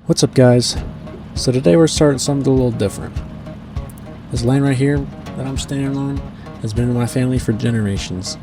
What's up, guys? So today we're starting something a little different. This land right here that I'm standing on has been in my family for generations.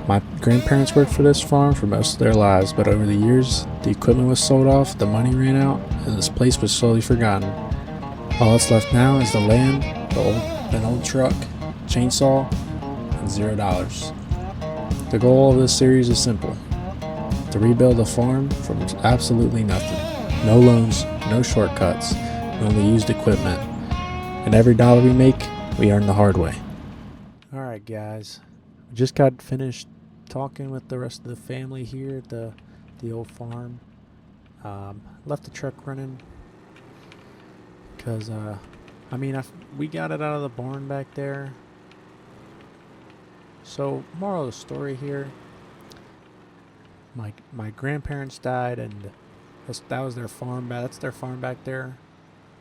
My grandparents worked for this farm for most of their lives, but over the years the equipment was sold off, the money ran out, and this place was slowly forgotten. All that's left now is the land, an old truck, chainsaw, and $0. The goal of this series is simple: to rebuild a farm from absolutely nothing. No loans, no shortcuts, only used equipment. And every dollar we make, we earn the hard way. Alright, guys. We just got finished talking with the rest of the family here at the old farm. Left the truck running because, we got it out of the barn back there. So, moral of the story here, my grandparents died, and that was their farm. That's their farm back there,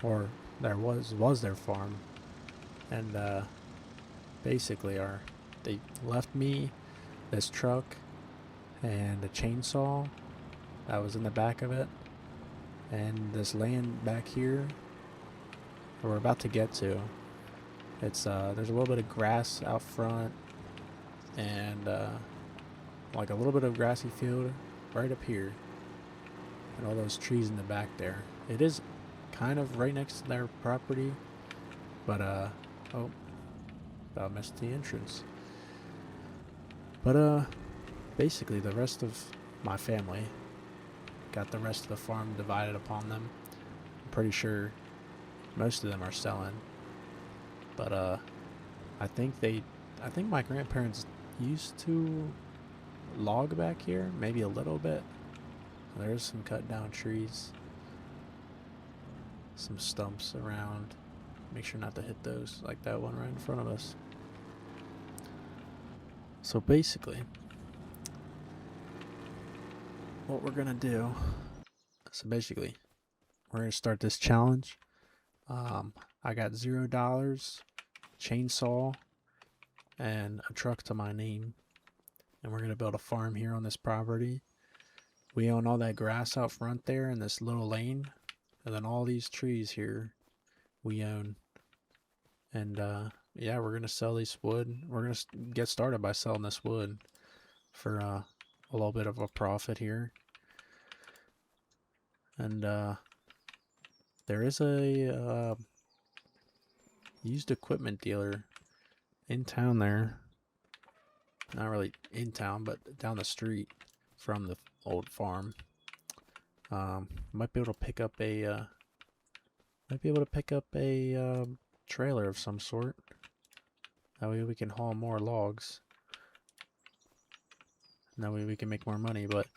or there was their farm, and basically they left me this truck and a chainsaw that was in the back of it, and this land back here that we're about to get to. It's there's a little bit of grass out front, and like a little bit of grassy field right up here, and all those trees in the back there. It is kind of right next to their property, but oh, about missed the entrance. But basically the rest of my family got the rest of the farm divided upon them. I'm pretty sure most of them are selling, but I think my grandparents used to log back here, maybe a little bit. There's some cut down trees, some stumps around. Make sure not to hit those, like that one right in front of us. So basically, what we're gonna do, we're gonna start this challenge. I got $0, chainsaw, and a truck to my name, and we're gonna build a farm here on this property. We own all that grass out front there in this little lane, and then all these trees here we own. And yeah, we're gonna sell this wood. We're gonna get started by selling this wood for a little bit of a profit here. And there is a used equipment dealer in town there. Not really in town, but down the street from the old farm. Might be able to pick up a trailer of some sort. That way we can haul more logs. And that way we can make more money. But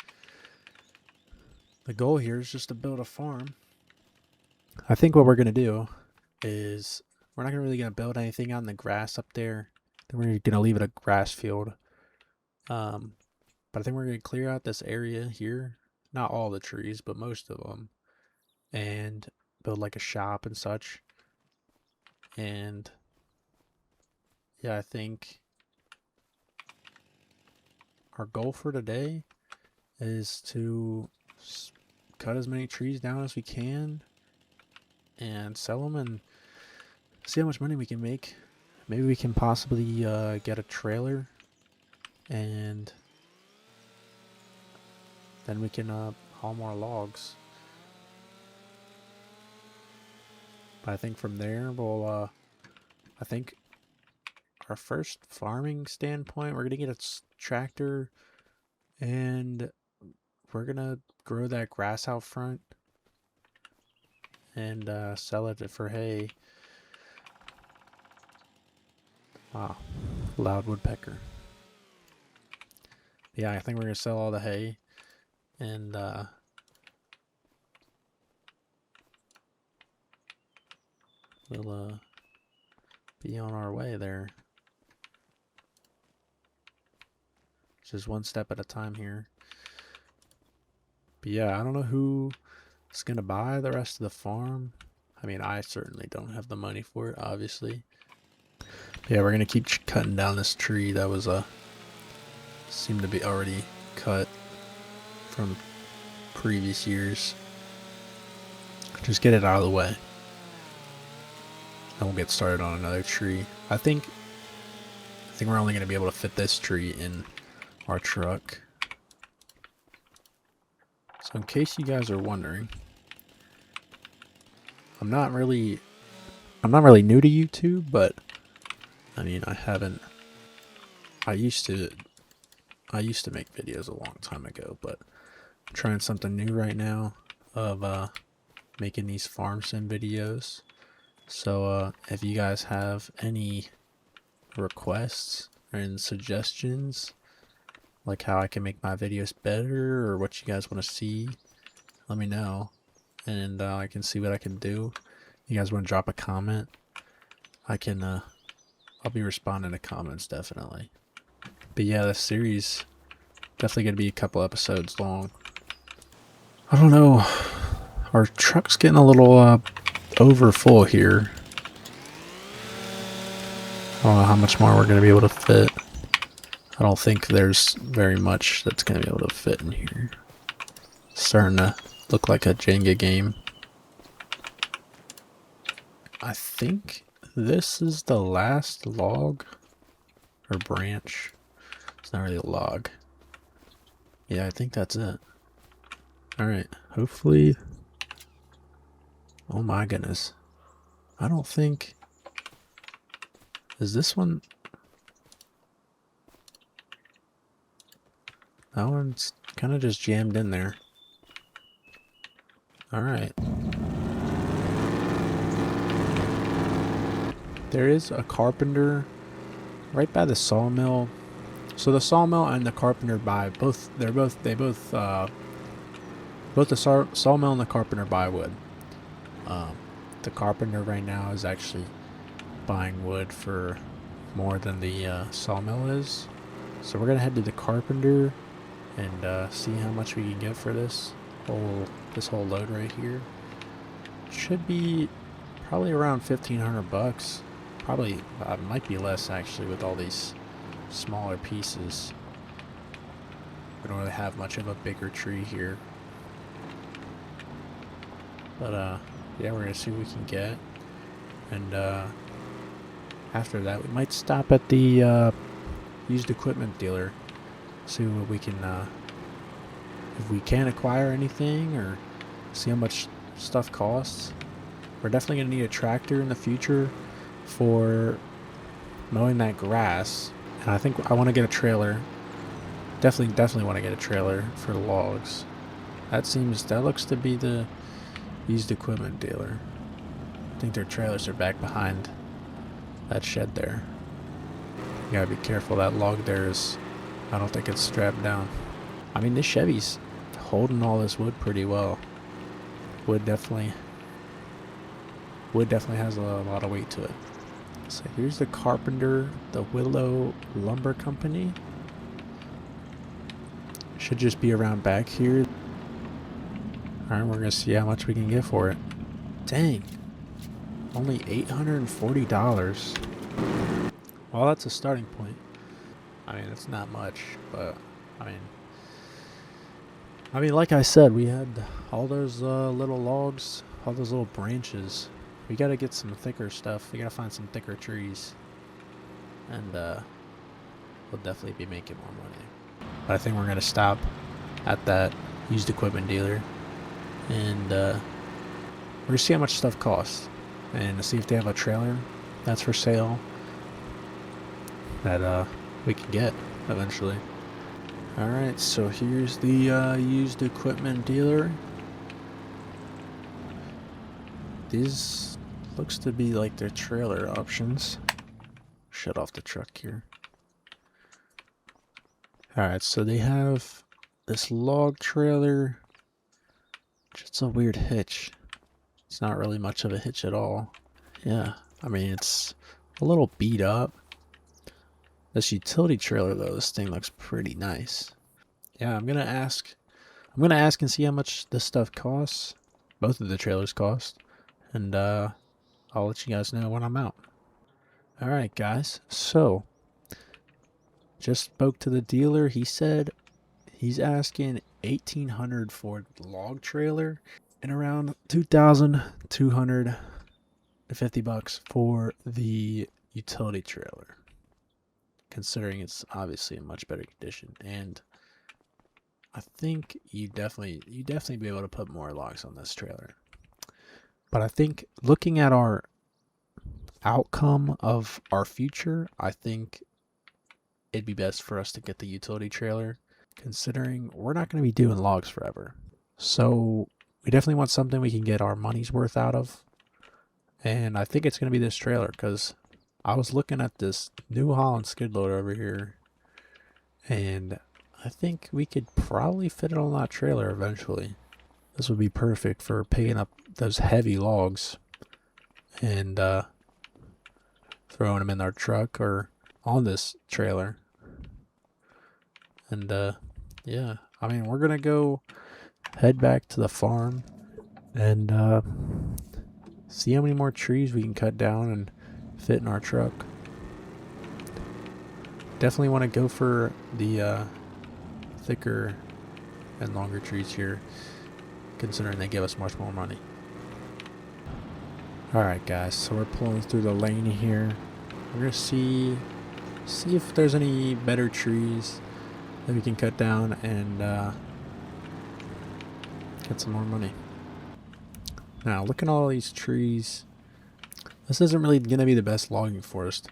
the goal here is just to build a farm. I think what we're gonna do is we're not really gonna build anything on the grass up there. Then we're gonna leave it a grass field. But I think we're gonna clear out this area here. Not all the trees, but most of them, and build like a shop and such. And yeah, I think our goal for today is to cut as many trees down as we can and sell them and see how much money we can make. Maybe we can possibly get a trailer, and then we can haul more logs. But I think from there, we'll, I think our first farming standpoint, we're going to get a tractor, and we're going to grow that grass out front and sell it for hay. Wow, loud woodpecker. Yeah, I think we're going to sell all the hay, and we'll be on our way there. Just one step at a time here. But yeah, I don't know who is going to buy the rest of the farm. I mean, I certainly don't have the money for it, obviously. But yeah, we're going to keep cutting down this tree that was seemed to be already cut from previous years. just get it out of the way. And we'll get started on another tree. I think we're only going to be able to fit this tree in our truck. So in case you guys are wondering, I'm not really new to YouTube, but I mean, I used to make videos a long time ago, but I'm trying something new right now of making these farm sim videos. So if you guys have any requests and suggestions, like how I can make my videos better or what you guys want to see, let me know, and I can see what I can do. You guys want to drop a comment, I'll be responding to comments definitely. But yeah, this series definitely gonna be a couple episodes long. I don't know, our truck's getting a little over full here. I don't know how much more we're gonna be able to fit. I don't think there's very much that's gonna be able to fit in here. It's starting to look like a Jenga game. I think this is the last log or branch. It's not really a log. Yeah, I think that's it. Alright, hopefully. Oh my goodness. I don't think. Is this one? That one's kind of just jammed in there. Alright. There is a carpenter right by the sawmill. So the sawmill and the carpenter buy both. Both the sawmill and the carpenter buy wood. The carpenter right now is actually buying wood for more than the sawmill is. So we're gonna head to the carpenter and see how much we can get for this whole load right here. Should be probably around $1,500. Probably might be less actually with all these smaller pieces. We don't really have much of a bigger tree here. But yeah, we're gonna see what we can get, and after that we might stop at the used equipment dealer, see what we can if we can acquire anything or see how much stuff costs. We're definitely gonna need a tractor in the future for mowing that grass, and I think I want to get a trailer. Definitely want to get a trailer for the logs. That looks to be the used equipment dealer. I think their trailers are back behind that shed there. You gotta be careful, that log there is, I don't think it's strapped down. I mean, this Chevy's holding all this wood pretty well. Wood definitely has a lot of weight to it. So here's the carpenter, the Willow Lumber Company. Should just be around back here. Alright, we're gonna see how much we can get for it. Dang. Only $840. Well, that's a starting point. I mean, it's not much, but I mean, like I said, we had all those little logs, all those little branches. We gotta get some thicker stuff. We gotta find some thicker trees, and we'll definitely be making more money. But I think we're gonna stop at that used equipment dealer, and we're gonna see how much stuff costs, and see if they have a trailer that's for sale that we can get eventually. Alright, so here's the used equipment dealer. These looks to be like their trailer options. Shut off the truck here. Alright, so they have this log trailer. Just a weird hitch. It's not really much of a hitch at all. Yeah, I mean, it's a little beat up. This utility trailer though, this thing looks pretty nice. Yeah, I'm gonna ask and see how much this stuff costs. Both of the trailers cost. And I'll let you guys know when I'm out. Alright guys, so just spoke to the dealer. He said he's asking $1,800 for the log trailer. and around $2,250 for the utility trailer, considering it's obviously in much better condition. And I think you definitely be able to put more logs on this trailer. But I think looking at our outcome of our future, I think it'd be best for us to get the utility trailer, considering we're not going to be doing logs forever. So we definitely want something we can get our money's worth out of. And I think it's going to be this trailer, because I was looking at this New Holland skid loader over here, and I think we could probably fit it on that trailer eventually. This would be perfect for picking up those heavy logs and throwing them in our truck or on this trailer. And yeah, I mean, we're gonna go head back to the farm and see how many more trees we can cut down and fit in our truck. Definitely want to go for the thicker and longer trees here, considering they give us much more money. Alright guys, so we're pulling through the lane here. We're gonna see if there's any better trees that we can cut down and get some more money. Now, look at all these trees. This isn't really gonna be the best logging forest.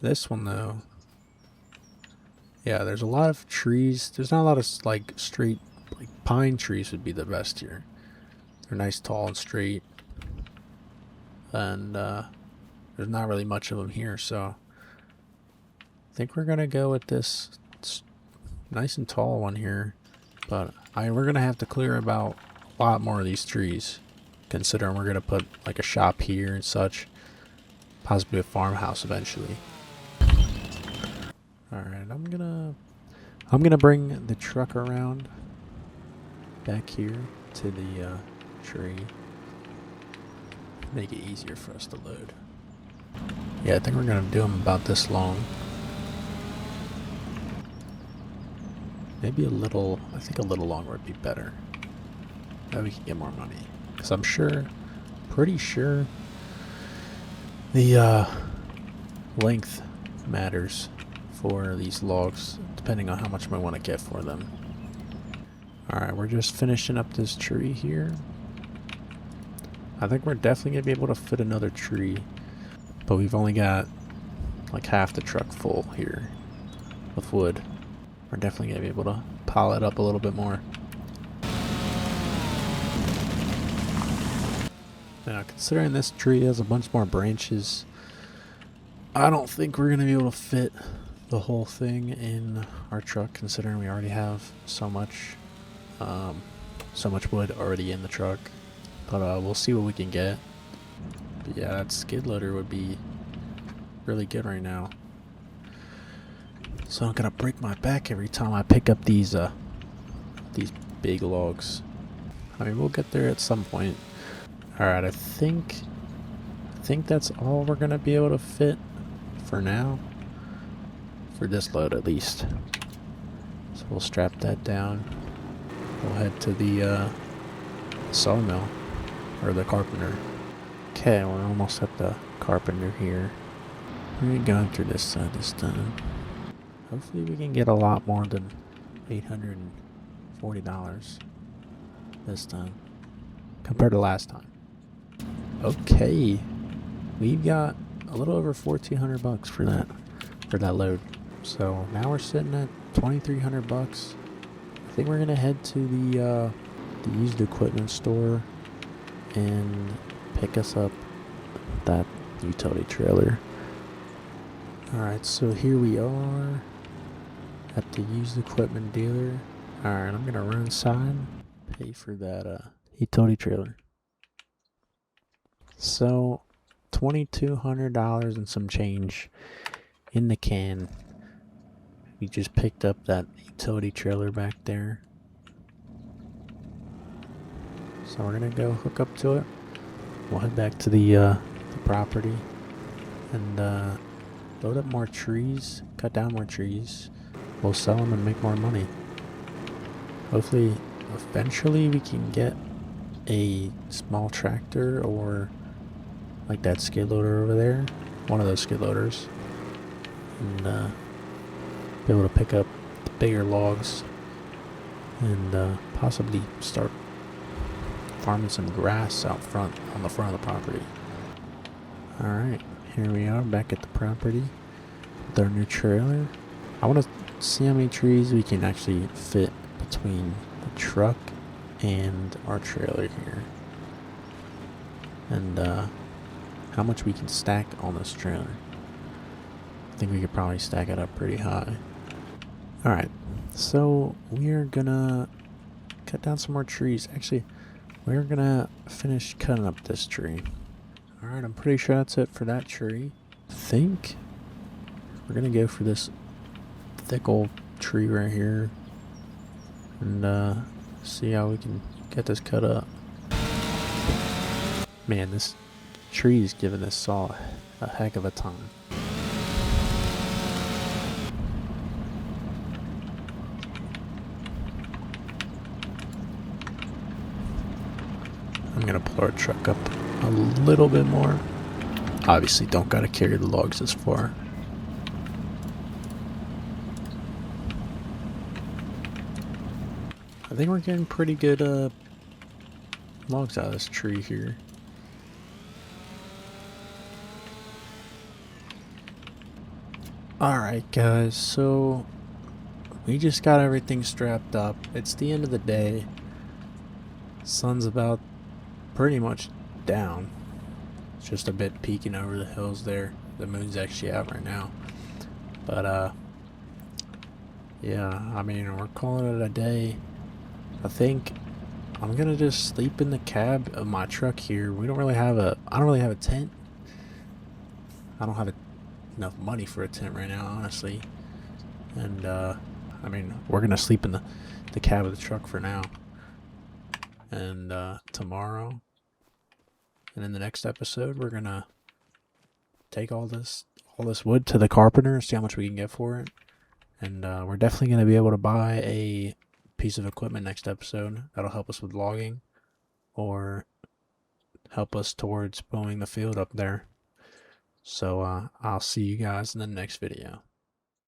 This one though, yeah, there's a lot of trees. There's not a lot of like straight, like pine trees would be the best here. They're nice, tall, and straight. And there's not really much of them here, so I think we're gonna go with this nice and tall one here. But we're gonna have to clear about a lot more of these trees, considering we're gonna put like a shop here and such, possibly a farmhouse eventually. Alright, I'm gonna bring the truck around back here to the tree. Make it easier for us to load. Yeah, I think we're gonna do them about this long. Maybe a little, I think a little longer would be better. That we can get more money. Because I'm pretty sure the length matters for these logs, depending on how much we want to get for them. Alright, we're just finishing up this tree here. I think we're definitely going to be able to fit another tree, but we've only got like half the truck full here with wood. We're definitely going to be able to pile it up a little bit more. Now, considering this tree has a bunch more branches, I don't think we're going to be able to fit the whole thing in our truck, considering we already have so much wood already in the truck. But we'll see what we can get. But yeah, that skid loader would be really good right now. So I'm gonna break my back every time I pick up these big logs. I mean, we'll get there at some point. Alright, I think that's all we're gonna be able to fit for now. For this load at least. So we'll strap that down. We'll head to the sawmill. Or the carpenter. Okay, we're almost at the carpenter here. We're going through this side this time. Hopefully we can get a lot more than $840 this time compared to last time. Okay, we've got a little over $1,400 for that load. So now we're sitting at $2,300. I think we're gonna head to the used equipment store and pick us up that utility trailer. Alright, so here we are at the used equipment dealer. Alright, I'm gonna run inside, pay for that utility trailer. So $2,200 and some change in the can. We just picked up that utility trailer back there. So we're gonna go hook up to it. We'll head back to the property and load up more trees, cut down more trees. We'll sell them and make more money. Hopefully, eventually we can get a small tractor or like that skid loader over there, one of those skid loaders, and be able to pick up the bigger logs and possibly start farming some grass out front on the front of the property. Alright, here we are back at the property with our new trailer. I want to see how many trees we can actually fit between the truck and our trailer here, and how much we can stack on this trailer. I think we could probably stack it up pretty high. Alright, so we're gonna cut down some more trees. Actually, we're gonna finish cutting up this tree. Alright, I'm pretty sure that's it for that tree. I think we're gonna go for this thick old tree right here and see how we can get this cut up. Man, this tree is giving this saw a heck of a time. I'm gonna pull our truck up a little bit more. Obviously don't gotta carry the logs this far. I think we're getting pretty good logs out of this tree here. Alright guys, so we just got everything strapped up. It's the end of the day. Sun's about pretty much down. It's just a bit peeking over the hills there. The moon's actually out right now. But yeah, I mean, we're calling it a day. I think I'm gonna just sleep in the cab of my truck here. I don't really have a tent. I don't have enough money for a tent right now, honestly. And I mean, we're gonna sleep in the cab of the truck for now. And tomorrow and in the next episode, we're gonna take all this wood to the carpenter and see how much we can get for it. And we're definitely gonna be able to buy a piece of equipment next episode that'll help us with logging or help us towards mowing the field up there. So I'll see you guys in the next video.